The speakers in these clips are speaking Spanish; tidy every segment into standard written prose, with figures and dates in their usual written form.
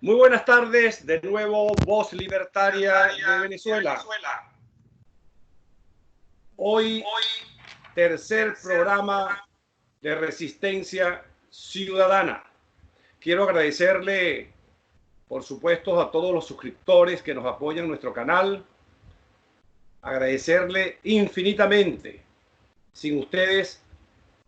Muy buenas tardes, de nuevo Voz Libertaria de Venezuela. Hoy, tercer programa de Resistencia Ciudadana. Quiero agradecerle, por supuesto, a todos los suscriptores que nos apoyan en nuestro canal. Agradecerle infinitamente. Sin ustedes,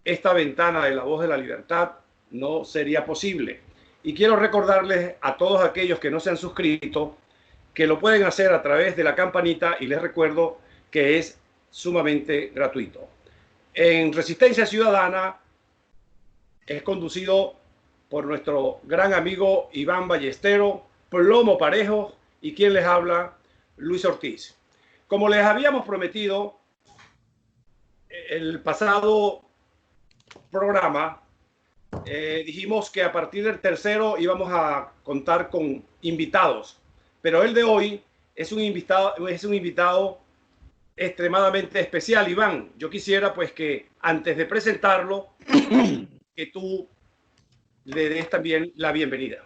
esta ventana de la Voz de la Libertad no sería posible. Y quiero recordarles a todos aquellos que no se han suscrito que lo pueden hacer a través de la campanita, y les recuerdo que es sumamente gratuito. En Resistencia Ciudadana es conducido por nuestro gran amigo Iván Ballestero, plomo parejo, y quien les habla, Luis Ortiz. Como les habíamos prometido el pasado programa, dijimos que a partir del tercero íbamos a contar con invitados, pero el de hoy es un invitado extremadamente especial. Iván, yo quisiera pues que antes de presentarlo, que tú le des también la bienvenida.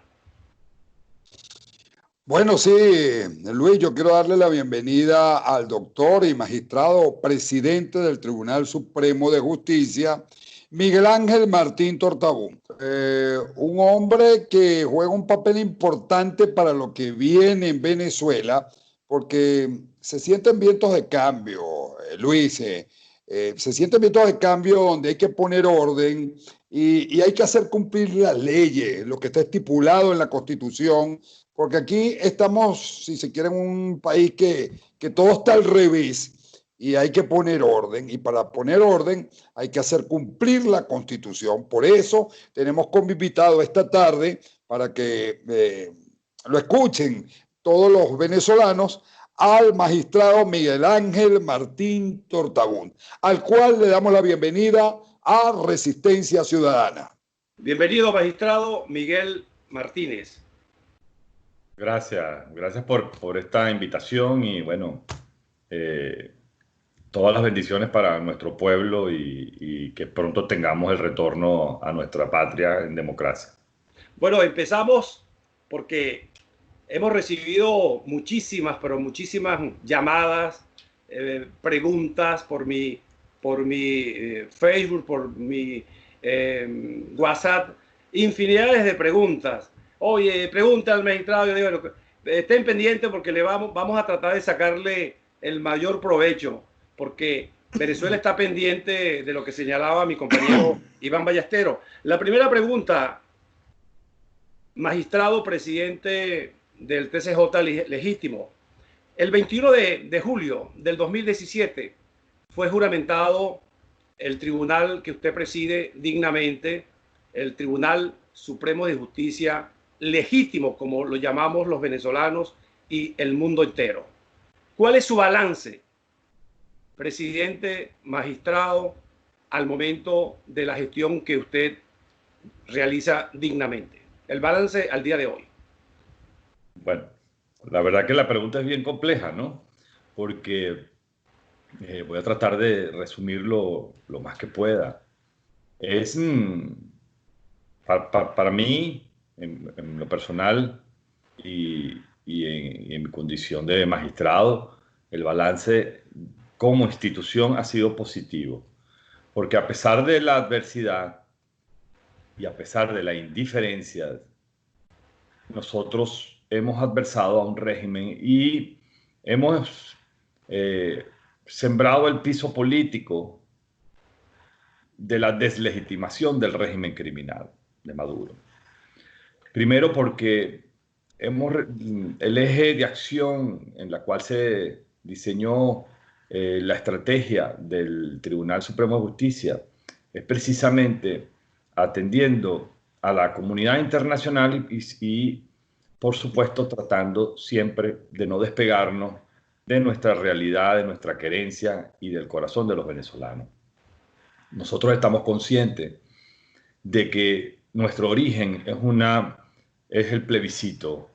Bueno, sí, Luis, yo quiero darle la bienvenida al doctor y magistrado presidente del Tribunal Supremo de Justicia, Miguel Ángel Martín Tortabún, un hombre que juega un papel importante para lo que viene en Venezuela, porque se sienten vientos de cambio, Luis, se sienten vientos de cambio donde hay que poner orden y hay que hacer cumplir las leyes, lo que está estipulado en la Constitución, porque aquí estamos, si se quiere, en un país que todo está al revés y hay que poner orden. Y para poner orden hay que hacer cumplir la Constitución. Por eso tenemos como invitado esta tarde, para que lo escuchen todos los venezolanos, al magistrado Miguel Ángel Martín Tortabún, al cual le damos la bienvenida a Resistencia Ciudadana. Bienvenido, magistrado Miguel Martínez. Gracias por esta invitación y bueno, todas las bendiciones para nuestro pueblo y que pronto tengamos el retorno a nuestra patria en democracia. Bueno, empezamos porque hemos recibido muchísimas, pero muchísimas llamadas, preguntas por mi Facebook, por mi WhatsApp, infinidades de preguntas. Oye, pregunta al magistrado, yo digo, estén pendientes porque vamos a tratar de sacarle el mayor provecho, porque Venezuela está pendiente de lo que señalaba mi compañero Iván Ballestero. La primera pregunta, magistrado presidente del TCJ legítimo. El 21 de julio del 2017 fue juramentado el tribunal que usted preside dignamente, el Tribunal Supremo de Justicia legítimo, como lo llamamos los venezolanos y el mundo entero. ¿Cuál es su balance, presidente, magistrado, al momento de la gestión que usted realiza dignamente? El balance al día de hoy. Bueno, la verdad que la pregunta es bien compleja, ¿no? Porque voy a tratar de resumirlo lo más que pueda. Es para mí, en lo personal y en mi condición de magistrado, el balance como institución ha sido positivo. Porque a pesar de la adversidad y a pesar de la indiferencia, nosotros hemos adversado a un régimen y hemos sembrado el piso político de la deslegitimación del régimen criminal de Maduro. Primero porque el eje de acción en la cual se diseñó la estrategia del Tribunal Supremo de Justicia es precisamente atendiendo a la comunidad internacional y por supuesto, tratando siempre de no despegarnos de nuestra realidad, de nuestra querencia y del corazón de los venezolanos. Nosotros estamos conscientes de que nuestro origen es el plebiscito,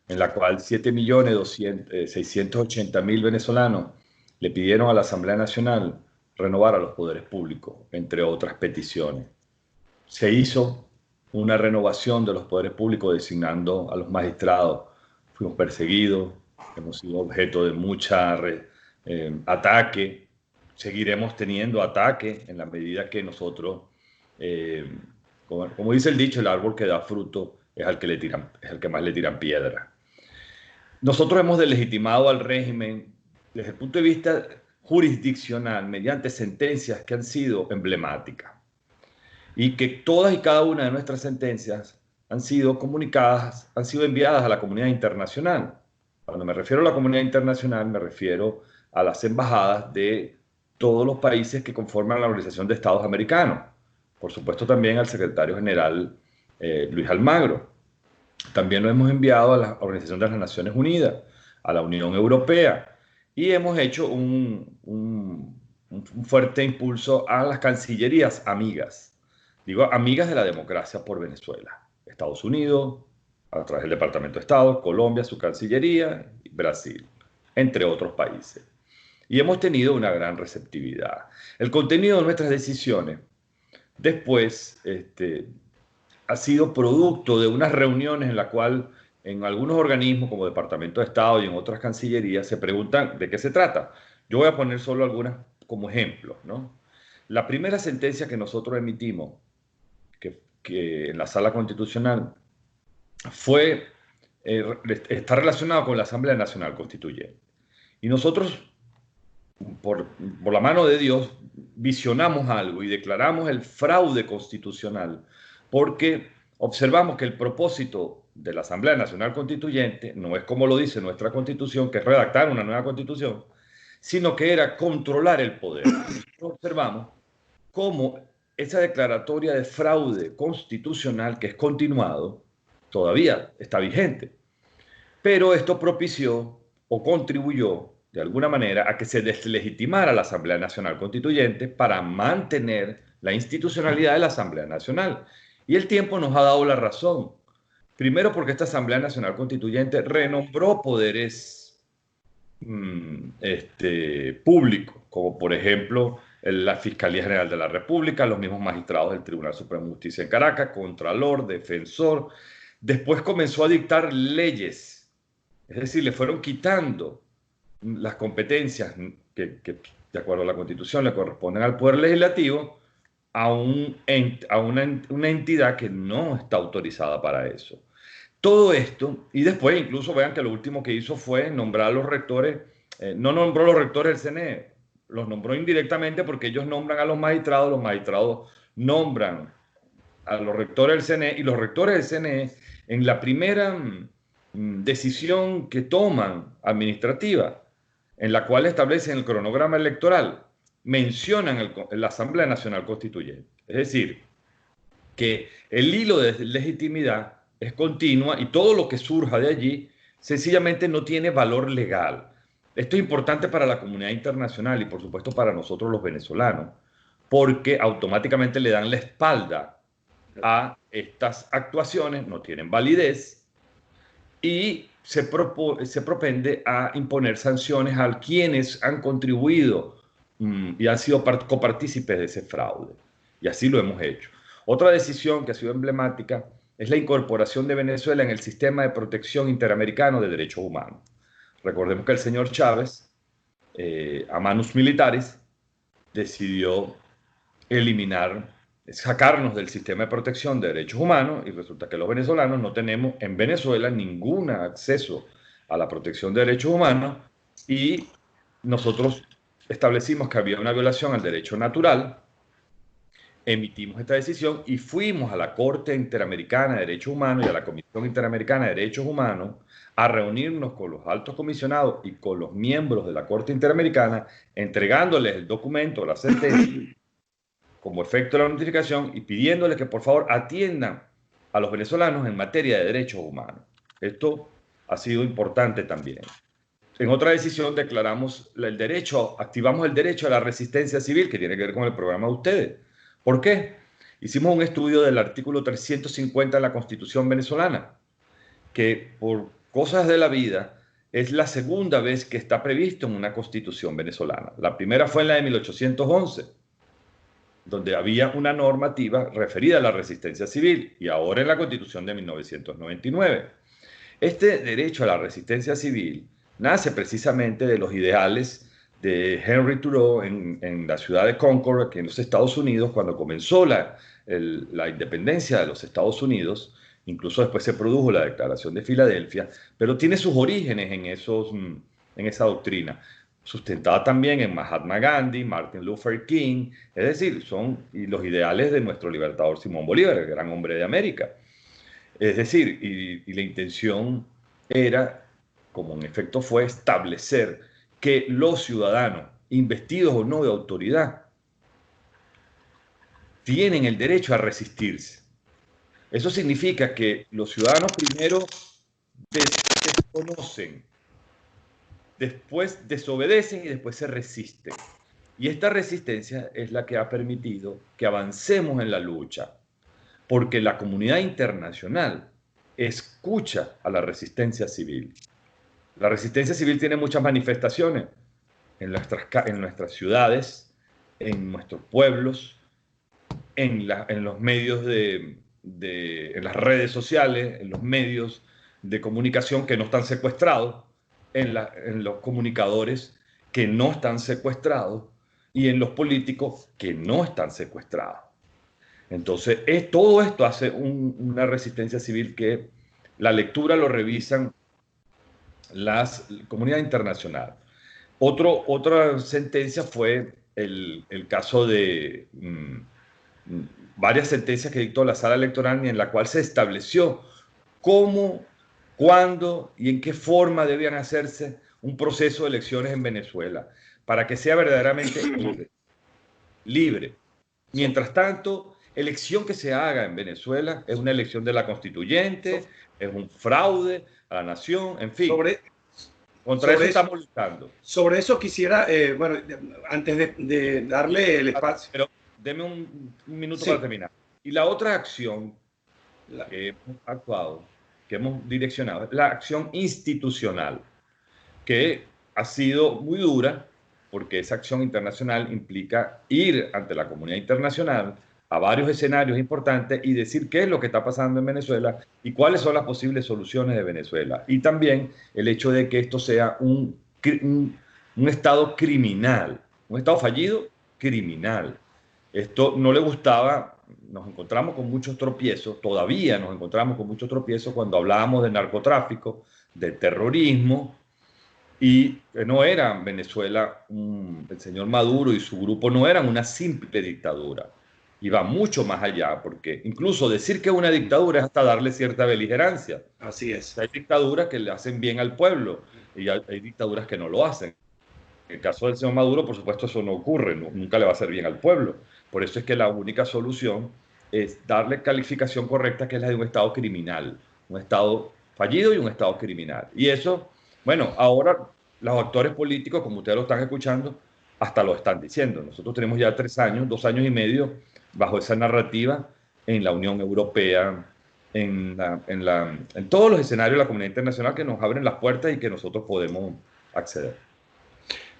en la cual 7.680.000 venezolanos le pidieron a la Asamblea Nacional renovar a los poderes públicos, entre otras peticiones. Se hizo una renovación de los poderes públicos designando a los magistrados. Fuimos perseguidos, hemos sido objeto de mucha ataque, seguiremos teniendo ataque en la medida que nosotros, como dice el dicho, el árbol que da fruto es al que más le tiran piedra. Nosotros hemos delegitimado al régimen desde el punto de vista jurisdiccional mediante sentencias que han sido emblemáticas y que todas y cada una de nuestras sentencias han sido comunicadas, han sido enviadas a la comunidad internacional. Cuando me refiero a la comunidad internacional, me refiero a las embajadas de todos los países que conforman la Organización de Estados Americanos. Por supuesto, también al secretario general Luis Almagro. También lo hemos enviado a la Organización de las Naciones Unidas, a la Unión Europea, y hemos hecho un fuerte impulso a las cancillerías amigas. Digo, amigas de la democracia por Venezuela. Estados Unidos, a través del Departamento de Estado, Colombia, su Cancillería, Brasil, entre otros países. Y hemos tenido una gran receptividad. El contenido de nuestras decisiones después ha sido producto de unas reuniones en la cual en algunos organismos como Departamento de Estado y en otras cancillerías se preguntan de qué se trata. Yo voy a poner solo algunas como ejemplo, ¿no? La primera sentencia que nosotros emitimos que en la Sala Constitucional está relacionado con la Asamblea Nacional Constituyente. Y nosotros, por la mano de Dios, visionamos algo y declaramos el fraude constitucional porque observamos que el propósito de la Asamblea Nacional Constituyente no es como lo dice nuestra Constitución, que es redactar una nueva Constitución, sino que era controlar el poder. Nosotros observamos cómo esa declaratoria de fraude constitucional que es continuado todavía está vigente. Pero esto propició o contribuyó de alguna manera a que se deslegitimara la Asamblea Nacional Constituyente para mantener la institucionalidad de la Asamblea Nacional. Y el tiempo nos ha dado la razón. Primero porque esta Asamblea Nacional Constituyente renombró poderes públicos, como por ejemplo la Fiscalía General de la República, los mismos magistrados del Tribunal Supremo de Justicia en Caracas, Contralor, Defensor. Después comenzó a dictar leyes, es decir, le fueron quitando las competencias que de acuerdo a la Constitución le corresponden al Poder Legislativo a una entidad que no está autorizada para eso. Todo esto, y después incluso vean que lo último que hizo fue nombrar a los rectores, no nombró a los rectores del CNE, los nombró indirectamente porque ellos nombran a los magistrados nombran a los rectores del CNE, y los rectores del CNE en la primera decisión que toman administrativa, en la cual establecen el cronograma electoral, mencionan la Asamblea Nacional Constituyente. Es decir, que el hilo de legitimidad es continua y todo lo que surja de allí sencillamente no tiene valor legal. Esto es importante para la comunidad internacional y por supuesto para nosotros los venezolanos, porque automáticamente le dan la espalda a estas actuaciones, no tienen validez y se propende a imponer sanciones a quienes han contribuido y han sido copartícipes de ese fraude. Y así lo hemos hecho. Otra decisión que ha sido emblemática es la incorporación de Venezuela en el sistema de protección interamericano de derechos humanos. Recordemos que el señor Chávez, a manus militares, decidió sacarnos del sistema de protección de derechos humanos y resulta que los venezolanos no tenemos en Venezuela ningún acceso a la protección de derechos humanos y nosotros establecimos que había una violación al derecho natural, emitimos esta decisión y fuimos a la Corte Interamericana de Derechos Humanos y a la Comisión Interamericana de Derechos Humanos a reunirnos con los altos comisionados y con los miembros de la Corte Interamericana, entregándoles el documento, la sentencia, como efecto de la notificación y pidiéndoles que por favor atiendan a los venezolanos en materia de derechos humanos. Esto ha sido importante también. En otra decisión activamos el derecho a la resistencia civil, que tiene que ver con el programa de ustedes. ¿Por qué? Hicimos un estudio del artículo 350 de la Constitución venezolana, que por cosas de la vida es la segunda vez que está previsto en una Constitución venezolana. La primera fue en la de 1811. donde había una normativa referida a la resistencia civil y ahora en la Constitución de 1999. Este derecho a la resistencia civil nace precisamente de los ideales de Henry Thoreau en la ciudad de Concord, aquí en los Estados Unidos, cuando comenzó la independencia de los Estados Unidos. Incluso después se produjo la Declaración de Filadelfia, pero tiene sus orígenes en esa doctrina, sustentada también en Mahatma Gandhi, Martin Luther King, es decir, son los ideales de nuestro libertador Simón Bolívar, el gran hombre de América. Es decir, y la intención era, como en efecto fue, establecer que los ciudadanos, investidos o no de autoridad, tienen el derecho a resistirse. Eso significa que los ciudadanos primero desconocen, después desobedecen y después se resisten. Y esta resistencia es la que ha permitido que avancemos en la lucha, porque la comunidad internacional escucha a la resistencia civil. La resistencia civil tiene muchas manifestaciones en nuestras ciudades, en nuestros pueblos, en los medios en las redes sociales, en los medios de comunicación que no están secuestrados, en los comunicadores que no están secuestrados y en los políticos que no están secuestrados. Entonces, todo esto hace una resistencia civil que la lectura lo revisan la comunidad internacional. Otra sentencia fue el caso de varias sentencias que dictó la Sala Electoral en la cual se estableció cómo, cuándo y en qué forma debían hacerse un proceso de elecciones en Venezuela para que sea verdaderamente libre. Mientras tanto, elección que se haga en Venezuela es una elección de la constituyente, es un fraude a la nación, en fin. Contra eso estamos luchando. Sobre eso quisiera, bueno, antes de darle el espacio. Pero deme un minuto para terminar. Y la otra acción que hemos actuado, que hemos direccionado, es la acción institucional, que ha sido muy dura, porque esa acción internacional implica ir ante la comunidad internacional a varios escenarios importantes y decir qué es lo que está pasando en Venezuela y cuáles son las posibles soluciones de Venezuela. Y también el hecho de que esto sea un Estado criminal, un Estado fallido criminal. Esto no le gustaba, nos encontramos con muchos tropiezos, todavía nos encontramos con muchos tropiezos cuando hablábamos de narcotráfico, de terrorismo, y no era Venezuela, el señor Maduro y su grupo no eran una simple dictadura. Iba mucho más allá, porque incluso decir que es una dictadura es hasta darle cierta beligerancia. Así es. Hay dictaduras que le hacen bien al pueblo y hay dictaduras que no lo hacen. En el caso del señor Maduro, por supuesto, eso no ocurre, nunca le va a hacer bien al pueblo. Por eso es que la única solución es darle calificación correcta, que es la de un Estado criminal, un Estado fallido y un Estado criminal. Y eso, bueno, ahora los actores políticos, como ustedes lo están escuchando, hasta lo están diciendo. Nosotros tenemos ya 3 años, 2 años y medio bajo esa narrativa en la Unión Europea, en todos los escenarios de la comunidad internacional que nos abren las puertas y que nosotros podemos acceder.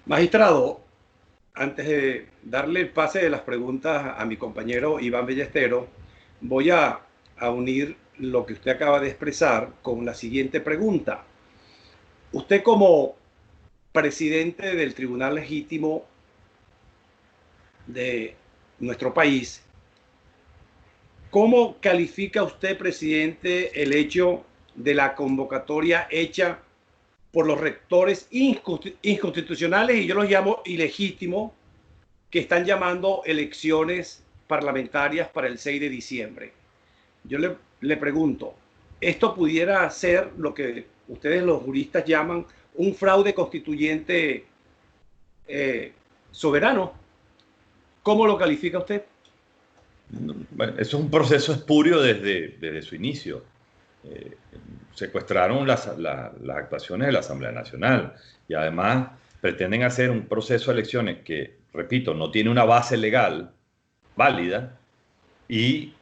Magistrado, antes de darle el pase de las preguntas a mi compañero Iván Ballesteros, voy a unir lo que usted acaba de expresar con la siguiente pregunta. Usted como presidente del Tribunal Legítimo de nuestro país, ¿cómo califica usted, presidente, el hecho de la convocatoria hecha por los rectores inconstitucionales, y yo los llamo ilegítimos, que están llamando elecciones parlamentarias para el 6 de diciembre? Yo le pregunto, ¿esto pudiera ser lo que ustedes los juristas llaman un fraude constituyente soberano? ¿Cómo lo califica usted? Bueno, eso es un proceso espurio desde su inicio. Secuestraron las actuaciones de la Asamblea Nacional y además pretenden hacer un proceso de elecciones que, repito, no tiene una base legal válida y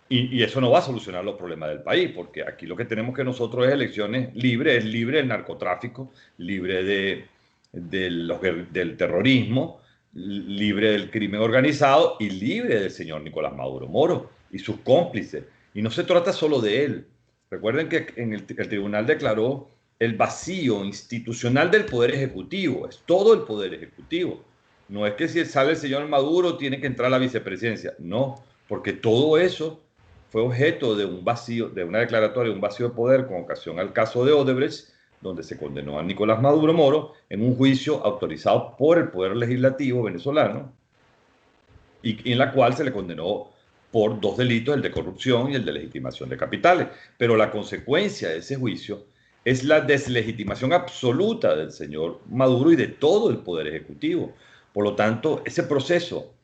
eso no va a solucionar los problemas del país, porque aquí lo que tenemos que nosotros es elecciones libres, es libre del narcotráfico, libre del terrorismo, libre del crimen organizado y libre del señor Nicolás Maduro Moro y sus cómplices. Y no se trata solo de él. Recuerden que el tribunal declaró el vacío institucional del Poder Ejecutivo. Es todo el Poder Ejecutivo. No es que si sale el señor Maduro tiene que entrar a la vicepresidencia. No, porque todo eso fue objeto de un vacío, de una declaratoria de un vacío de poder con ocasión al caso de Odebrecht, donde se condenó a Nicolás Maduro Moro en un juicio autorizado por el Poder Legislativo venezolano y en la cual se le condenó por 2 delitos, el de corrupción y el de legitimación de capitales. Pero la consecuencia de ese juicio es la deslegitimación absoluta del señor Maduro y de todo el Poder Ejecutivo. Por lo tanto, ese proceso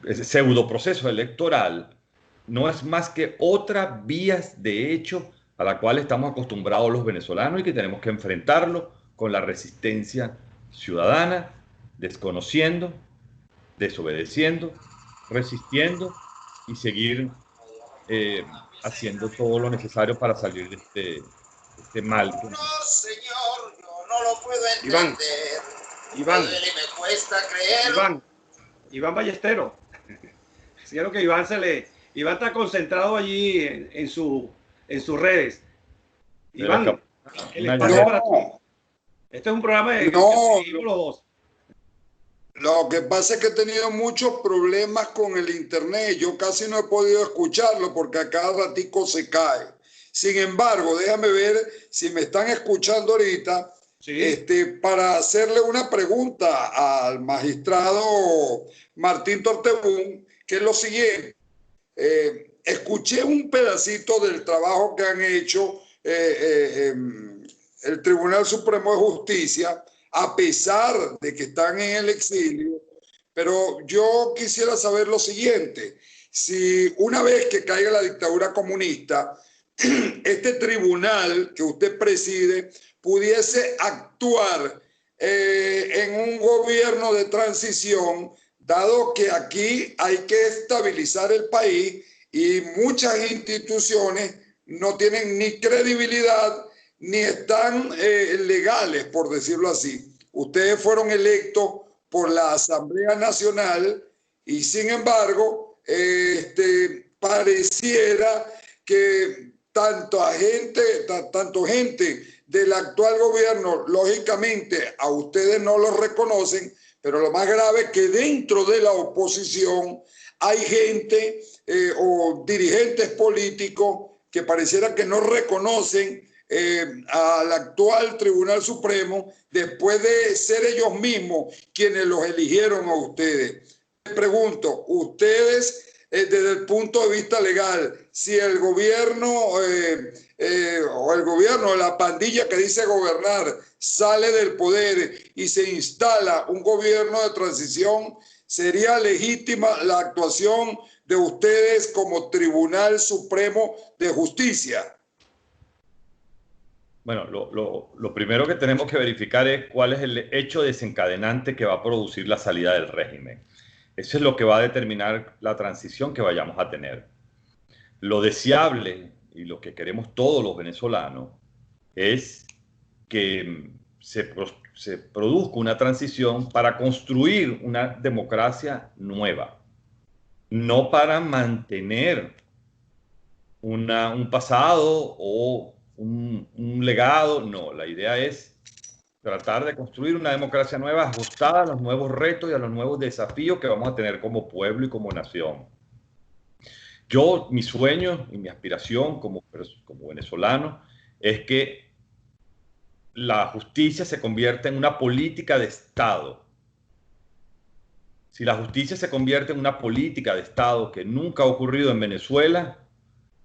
ese pseudo proceso electoral no es más que otra vías de hecho a la cual estamos acostumbrados los venezolanos y que tenemos que enfrentarlo con la resistencia ciudadana, desconociendo, desobedeciendo, resistiendo y seguir haciendo todo lo necesario para salir de este mal. No, señor, yo no lo puedo entender. Me cuesta creer. Iván Ballesteros. Quiero que Iván está concentrado allí en sus redes. Iván, el espacio para ti. Este es un programa de los dos. Lo que pasa es que he tenido muchos problemas con el internet. Yo casi no he podido escucharlo porque a cada ratico se cae. Sin embargo, déjame ver si me están escuchando ahorita. Sí. Para hacerle una pregunta al magistrado Martín Tortebún, que es lo siguiente. Escuché un pedacito del trabajo que han hecho el Tribunal Supremo de Justicia, a pesar de que están en el exilio, pero yo quisiera saber lo siguiente: si una vez que caiga la dictadura comunista, este tribunal que usted preside pudiese actuar en un gobierno de transición, dado que aquí hay que estabilizar el país y muchas instituciones no tienen ni credibilidad ni están legales, por decirlo así. Ustedes fueron electos por la Asamblea Nacional y sin embargo pareciera que tanto gente del actual gobierno, lógicamente a ustedes no los reconocen, pero lo más grave es que dentro de la oposición hay gente o dirigentes políticos que pareciera que no reconocen al actual Tribunal Supremo después de ser ellos mismos quienes los eligieron a ustedes. Les pregunto, ustedes desde el punto de vista legal, si el gobierno o el gobierno, la pandilla que dice gobernar, sale del poder y se instala un gobierno de transición, ¿sería legítima la actuación de ustedes como Tribunal Supremo de Justicia? Bueno, lo primero que tenemos que verificar es cuál es el hecho desencadenante que va a producir la salida del régimen. Eso es lo que va a determinar la transición que vayamos a tener. Lo deseable y lo que queremos todos los venezolanos es que se produzca una transición para construir una democracia nueva, no para mantener un pasado o un legado. No, la idea es tratar de construir una democracia nueva ajustada a los nuevos retos y a los nuevos desafíos que vamos a tener como pueblo y como nación. Mi sueño y mi aspiración como venezolano es que la justicia se convierta en una política de Estado. Si la justicia se convierte en una política de Estado, que nunca ha ocurrido en Venezuela,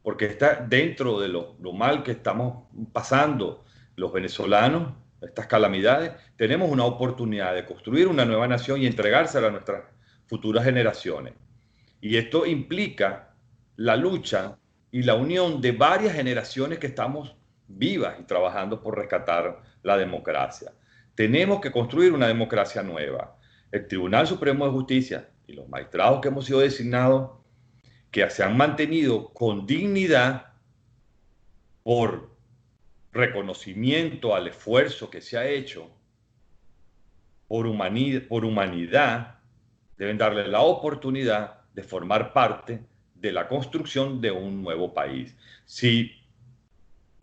porque está dentro de lo mal que estamos pasando los venezolanos, estas calamidades, tenemos una oportunidad de construir una nueva nación y entregársela a nuestras futuras generaciones. Y esto implica la lucha y la unión de varias generaciones que estamos vivas y trabajando por rescatar la democracia. Tenemos que construir una democracia nueva. El Tribunal Supremo de Justicia y los magistrados que hemos sido designados, que se han mantenido con dignidad por reconocimiento al esfuerzo que se ha hecho, por humanidad, deben darle la oportunidad de formar parte de la construcción de un nuevo país. Si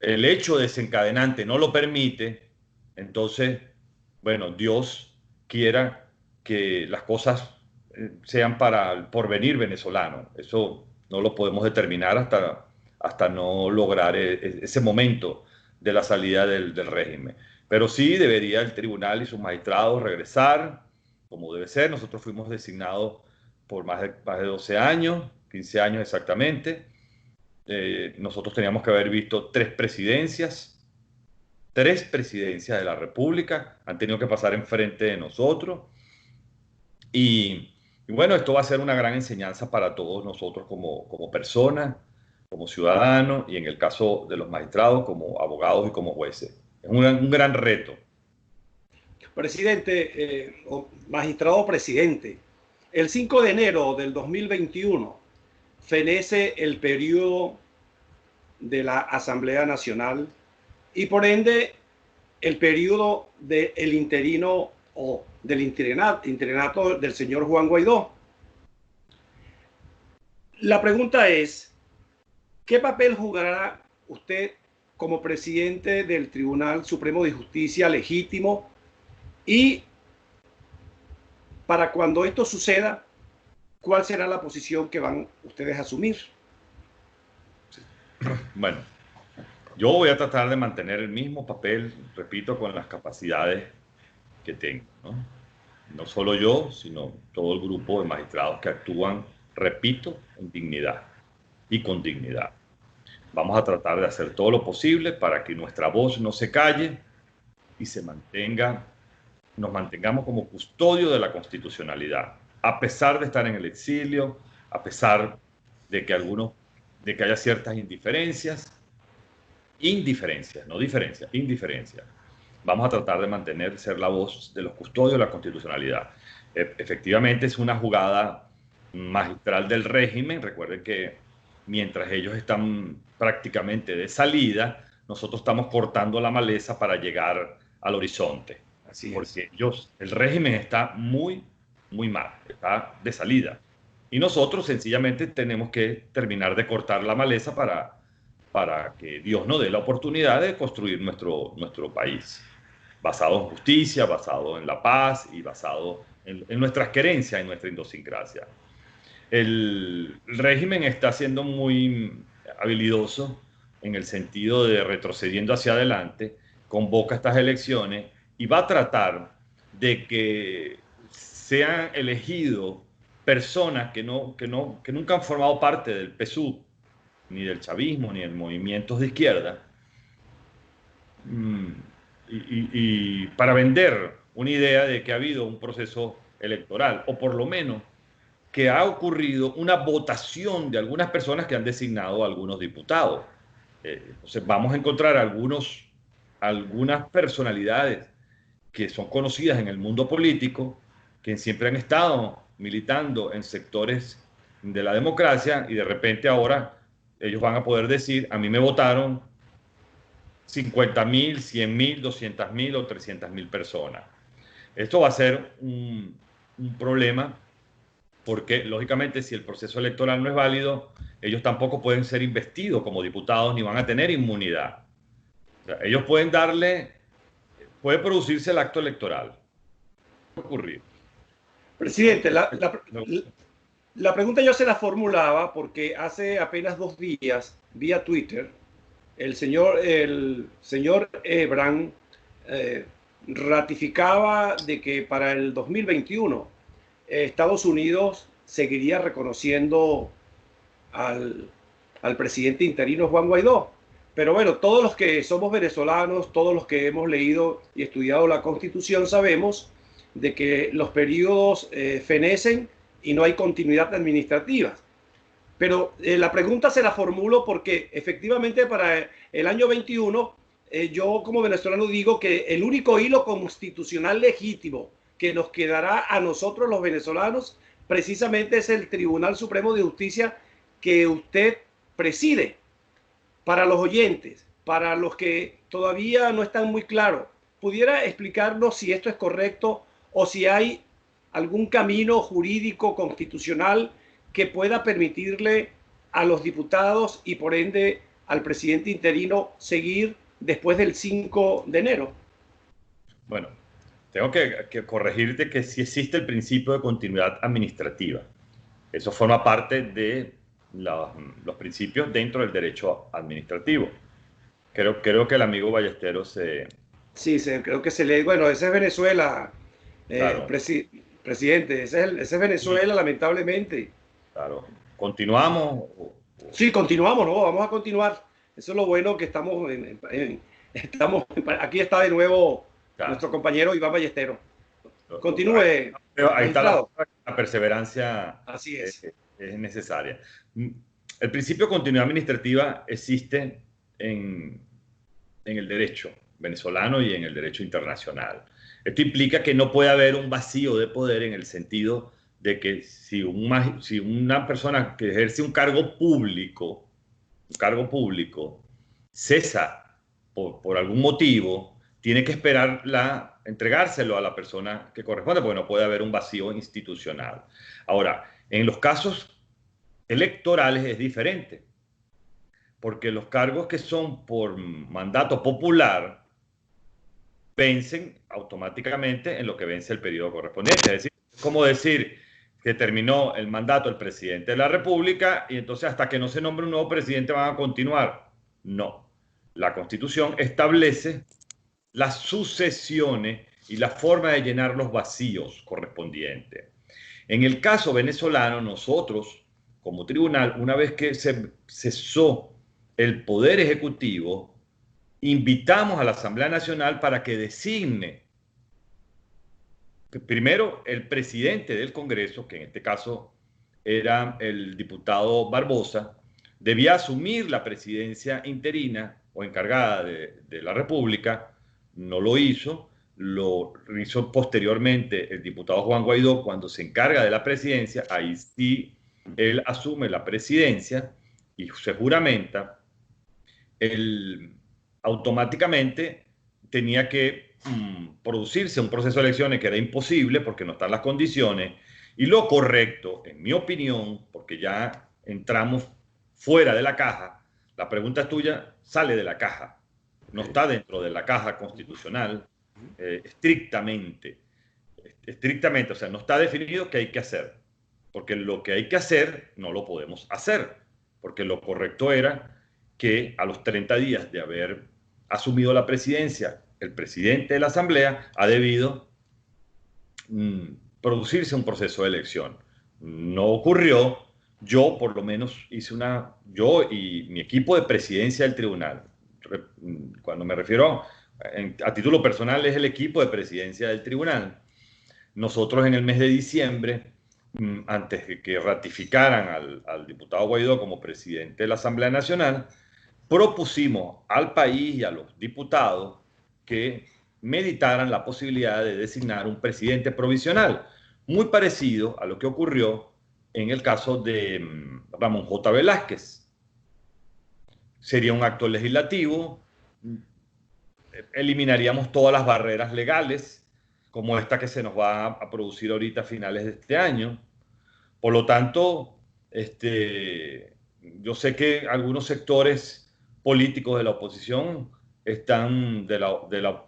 el hecho desencadenante no lo permite, entonces, bueno, Dios quiera que las cosas sean para el porvenir venezolano. Eso no lo podemos determinar hasta no lograr ese momento de la salida del régimen. Pero sí debería el tribunal y sus magistrados regresar como debe ser. Nosotros fuimos designados por más de 12 años, 15 años exactamente. Nosotros teníamos que haber visto tres presidencias de la República, han tenido que pasar enfrente de nosotros. Y bueno, esto va a ser una gran enseñanza para todos nosotros como personas, como ciudadanos, y en el caso de los magistrados, como abogados y como jueces. Es un gran reto. Presidente, o magistrado presidente, el 5 de enero del 2021 fenece el periodo de la Asamblea Nacional y por ende el periodo del interino o del interinato del señor Juan Guaidó. La pregunta es, ¿qué papel jugará usted como presidente del Tribunal Supremo de Justicia legítimo? Y para cuando esto suceda, ¿cuál será la posición que van ustedes a asumir? Bueno, yo voy a tratar de mantener el mismo papel, repito, con las capacidades que tengo, ¿no? No solo yo, sino todo el grupo de magistrados que actúan, repito, en dignidad y con dignidad. Vamos a tratar de hacer todo lo posible para que nuestra voz no se calle y nos mantengamos como custodio de la constitucionalidad, a pesar de estar en el exilio, a pesar de que haya ciertas indiferencias, no diferencias, indiferencias. Vamos a tratar de ser la voz de los custodios de la constitucionalidad. Efectivamente es una jugada magistral del régimen. Recuerden que mientras ellos están prácticamente de salida, nosotros estamos cortando la maleza para llegar al horizonte. Así es. Porque el régimen está muy, muy mal, está de salida. Y nosotros sencillamente tenemos que terminar de cortar la maleza para que Dios nos dé la oportunidad de construir nuestro país, basado en justicia, basado en la paz y basado en nuestras querencias, en nuestra idiosincrasia. El régimen está siendo muy habilidoso en el sentido de retrocediendo hacia adelante, convoca estas elecciones y va a tratar de que sean elegidos personas que nunca han formado parte del PSUV, ni del chavismo, ni de movimientos de izquierda, y para vender una idea de que ha habido un proceso electoral, o por lo menos que ha ocurrido una votación de algunas personas que han designado a algunos diputados. Entonces vamos a encontrar algunas personalidades que son conocidas en el mundo político, que siempre han estado militando en sectores de la democracia y de repente ahora ellos van a poder decir, a mí me votaron 50.000, 100.000, 200.000 o 300.000 personas. Esto va a ser un problema porque, lógicamente, si el proceso electoral no es válido, ellos tampoco pueden ser investidos como diputados ni van a tener inmunidad. O sea, ellos puede producirse el acto electoral. ¿Qué va a ocurrir? Presidente, la pregunta yo se la formulaba porque hace apenas 2 días, vía Twitter, el señor Ebrard ratificaba de que para el 2021 Estados Unidos seguiría reconociendo al presidente interino Juan Guaidó. Pero bueno, todos los que somos venezolanos, todos los que hemos leído y estudiado la Constitución, sabemos de que los periodos fenecen y no hay continuidad administrativa. Pero la pregunta se la formulo porque efectivamente para el año 21, yo como venezolano digo que el único hilo constitucional legítimo que nos quedará a nosotros los venezolanos precisamente es el Tribunal Supremo de Justicia que usted preside. Para los oyentes, para los que todavía no están muy claros, ¿pudiera explicarnos si esto es correcto o si hay algún camino jurídico constitucional que pueda permitirle a los diputados y por ende al presidente interino seguir después del 5 de enero. Bueno, tengo que corregirte que sí existe el principio de continuidad administrativa. Eso forma parte de los principios dentro del derecho administrativo. Creo que el amigo Ballesteros se... Sí, creo que se le... Bueno, ese es Venezuela, Claro. presidente. Ese es Venezuela, lamentablemente. Claro. ¿Continuamos? Sí, continuamos, ¿no? Vamos a continuar. Eso es lo bueno que estamos... Aquí está de nuevo nuestro compañero Iván Ballesteros. Continúe. Ahí está la perseverancia. Así es. Es necesaria. El principio de continuidad administrativa existe en el derecho venezolano y en el derecho internacional. Esto implica que no puede haber un vacío de poder en el sentido de que si una persona que ejerce un cargo público cesa por algún motivo, tiene que esperar entregárselo a la persona que corresponde, porque no puede haber un vacío institucional. Ahora, en los casos electorales es diferente, porque los cargos que son por mandato popular vencen automáticamente en lo que vence el periodo correspondiente. Es decir, es como decir que terminó el mandato del presidente de la República y entonces hasta que no se nombre un nuevo presidente van a continuar. No. La Constitución establece las sucesiones y la forma de llenar los vacíos correspondientes. En el caso venezolano, nosotros, como tribunal, una vez que se cesó el Poder Ejecutivo, invitamos a la Asamblea Nacional para que designe primero el presidente del Congreso, que en este caso era el diputado Barbosa, debía asumir la presidencia interina o encargada de la República, no lo hizo posteriormente el diputado Juan Guaidó cuando se encarga de la presidencia, ahí sí él asume la presidencia y se juramenta, automáticamente tenía que producirse un proceso de elecciones que era imposible porque no están las condiciones, y lo correcto, en mi opinión, porque ya entramos fuera de la caja, la pregunta es tuya, sale de la caja, no está dentro de la caja constitucional, estrictamente, o sea, no está definido qué hay que hacer, porque lo que hay que hacer no lo podemos hacer, porque lo correcto era que a los 30 días de haber asumido la presidencia, el presidente de la Asamblea ha debido producirse un proceso de elección. No ocurrió. Yo, por lo menos, yo y mi equipo de presidencia del tribunal, cuando me refiero a título personal, es el equipo de presidencia del tribunal. Nosotros en el mes de diciembre, antes de que ratificaran al diputado Guaidó como presidente de la Asamblea Nacional, propusimos al país y a los diputados que meditaran la posibilidad de designar un presidente provisional, muy parecido a lo que ocurrió en el caso de Ramón J. Velázquez. Sería un acto legislativo, eliminaríamos todas las barreras legales, como esta que se nos va a producir ahorita a finales de este año. Por lo tanto, yo sé que algunos sectores políticos de la oposición están,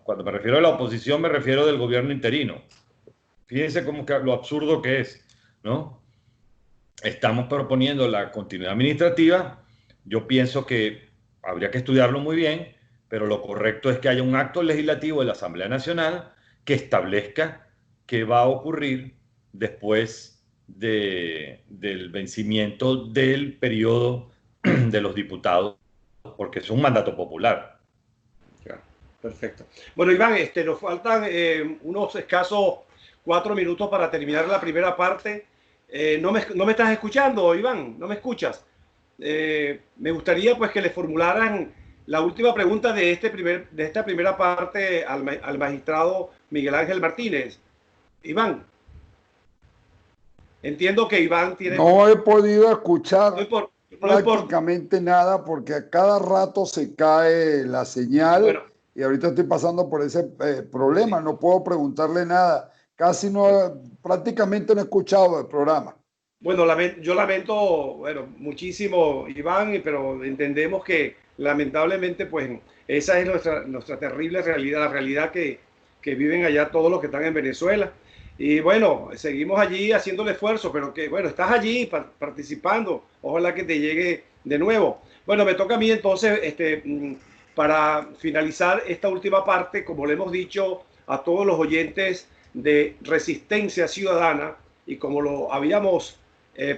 cuando me refiero a la oposición, me refiero del gobierno interino. Fíjense cómo lo absurdo que es, ¿no? Estamos proponiendo la continuidad administrativa. Yo pienso que habría que estudiarlo muy bien, pero lo correcto es que haya un acto legislativo de la Asamblea Nacional que establezca qué va a ocurrir después del vencimiento del periodo de los diputados, porque es un mandato popular. Ya, perfecto. Bueno, Iván, nos faltan unos escasos 4 minutos para terminar la primera parte. ¿No me estás escuchando, Iván? ¿No me escuchas? Me gustaría pues que le formularan la última pregunta de esta primera parte al magistrado Miguel Ángel Martínez. Iván. Entiendo que Iván tiene... No he podido escuchar prácticamente nada porque a cada rato se cae la señal, y ahorita estoy pasando por ese problema. No puedo preguntarle nada. Casi no, prácticamente no he escuchado el programa. Bueno, yo lamento, bueno, muchísimo, Iván, pero entendemos que lamentablemente, pues, esa es nuestra terrible realidad, la realidad que viven allá todos los que están en Venezuela. Y bueno, seguimos allí haciendo el esfuerzo, pero que, bueno, estás allí participando. Ojalá que te llegue de nuevo. Bueno, me toca a mí entonces, para finalizar esta última parte, como le hemos dicho a todos los oyentes de Resistencia Ciudadana, y como lo habíamos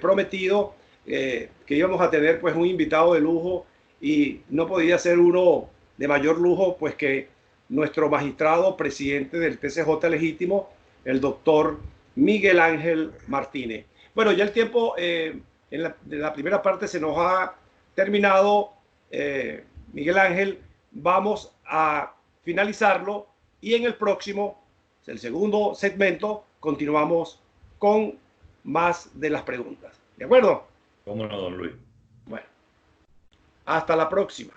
prometido, que íbamos a tener pues un invitado de lujo, y no podía ser uno de mayor lujo pues que nuestro magistrado presidente del TCJ legítimo, el doctor Miguel Ángel Martínez. Bueno, ya el tiempo de la primera parte se nos ha terminado, Miguel Ángel. Vamos a finalizarlo y en el próximo, el segundo segmento, continuamos con más de las preguntas. ¿De acuerdo? ¿Cómo no, don Luis? Bueno, hasta la próxima.